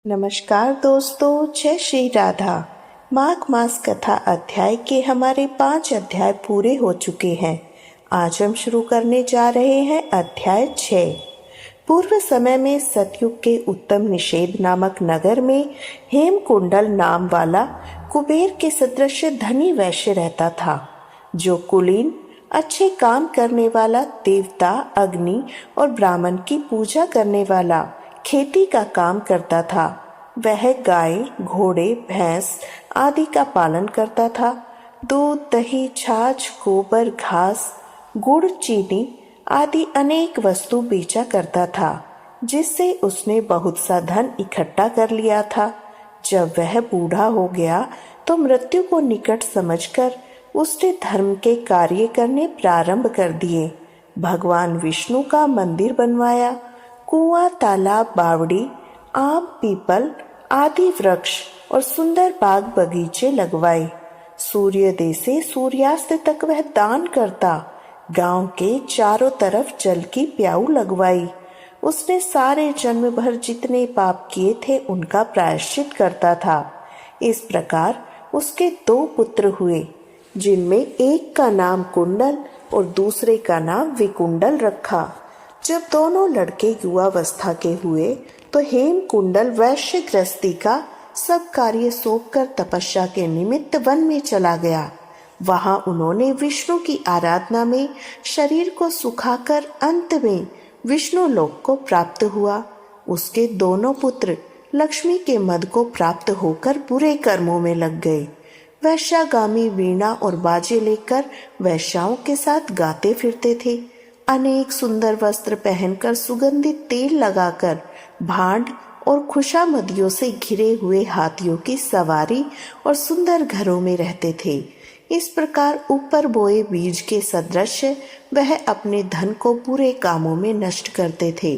नमस्कार दोस्तों, जय श्री राधा। माघ मास कथा अध्याय के हमारे 5 अध्याय पूरे हो चुके हैं। आज हम शुरू करने जा रहे हैं अध्याय 6। पूर्व समय में सतयुग के उत्तम निषेध नामक नगर में हेमकुंडल नाम वाला कुबेर के सदृश धनी वैश्य रहता था, जो कुलीन, अच्छे काम करने वाला, देवता, अग्नि और ब्राह्मण की पूजा करने वाला, खेती का काम करता था। वह गाय, घोड़े, भैंस आदि का पालन करता था। दूध, दही, छाछ, गोबर, घास, गुड़, चीनी आदि अनेक वस्तु बेचा करता था, जिससे उसने बहुत सा धन इकट्ठा कर लिया था। जब वह बूढ़ा हो गया तो मृत्यु को निकट समझकर उसने धर्म के कार्य करने प्रारंभ कर दिए। भगवान विष्णु का मंदिर बनवाया। कुआं, तालाब, बावड़ी, आम, पीपल आदि वृक्ष और सुंदर बाग बगीचे लगवाए। सूर्योदय से सूर्यास्त तक वह दान करता। गांव के चारों तरफ जल की प्याऊ लगवाई। उसने सारे जन्म भर जितने पाप किए थे उनका प्रायश्चित करता था। इस प्रकार उसके 2 पुत्र हुए, जिनमें एक का नाम कुंडल और दूसरे का नाम विकुंडल रखा। जब दोनों लड़के युवावस्था के हुए तो हेमकुंडल वैश्य गृहस्थी का सब कार्य सौंप कर तपस्या के निमित्त वन में चला गया। वहां उन्होंने विष्णु की आराधना में शरीर को सुखाकर अंत में विष्णु लोक को प्राप्त हुआ। उसके दोनों पुत्र लक्ष्मी के मद को प्राप्त होकर बुरे कर्मों में लग गए। वैश्यागामी वीणा और बाजे लेकर वैश्याओं के साथ गाते फिरते थे। अनेक सुंदर वस्त्र पहनकर, सुगंधित तेल लगाकर, भांड और खुशामदियों से घिरे हुए हाथियों की सवारी और सुंदर घरों में रहते थे। इस प्रकार ऊपर बोए बीज के सदृश वह अपने धन को बुरे कामों में नष्ट करते थे।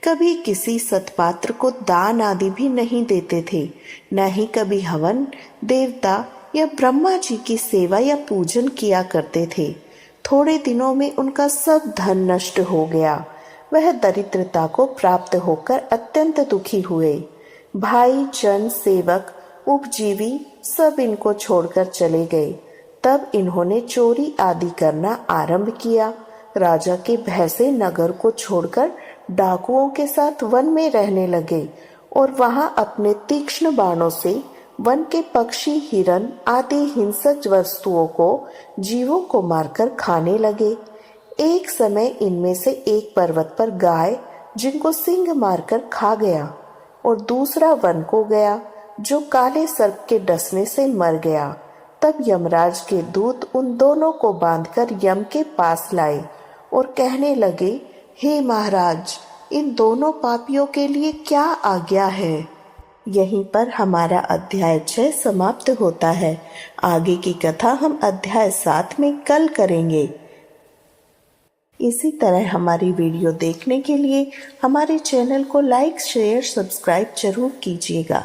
कभी किसी सत्पात्र को दान आदि भी नहीं देते थे, न ही कभी हवन, देवता या ब्रह्मा जी की सेवा या पूजन किया करते थे। थोड़े दिनों में उनका सब धन नष्ट हो गया। वह दरिद्रता को प्राप्त होकर अत्यंत दुखी हुए। भाई, जन, सेवक, उपजीवी सब इनको छोड़कर चले गए। तब इन्होंने चोरी आदि करना आरंभ किया। राजा के भय से नगर को छोड़कर डाकुओं के साथ वन में रहने लगे और वहां अपने तीक्ष्ण बाणों से वन के पक्षी, हिरन आदि हिंसक वस्तुओं को, जीवों को मारकर खाने लगे। एक समय इनमें से एक पर्वत पर गाय, जिनको सिंह मारकर खा गया, और दूसरा वन को गया, जो काले सर्प के डसने से मर गया। तब यमराज के दूत उन दोनों को बांधकर यम के पास लाए और कहने लगे, हे महाराज, इन दोनों पापियों के लिए क्या आज्ञा है। यहीं पर हमारा अध्याय 6 समाप्त होता है। आगे की कथा हम अध्याय 7 में कल करेंगे। इसी तरह हमारी वीडियो देखने के लिए हमारे चैनल को लाइक, शेयर, सब्सक्राइब जरूर कीजिएगा।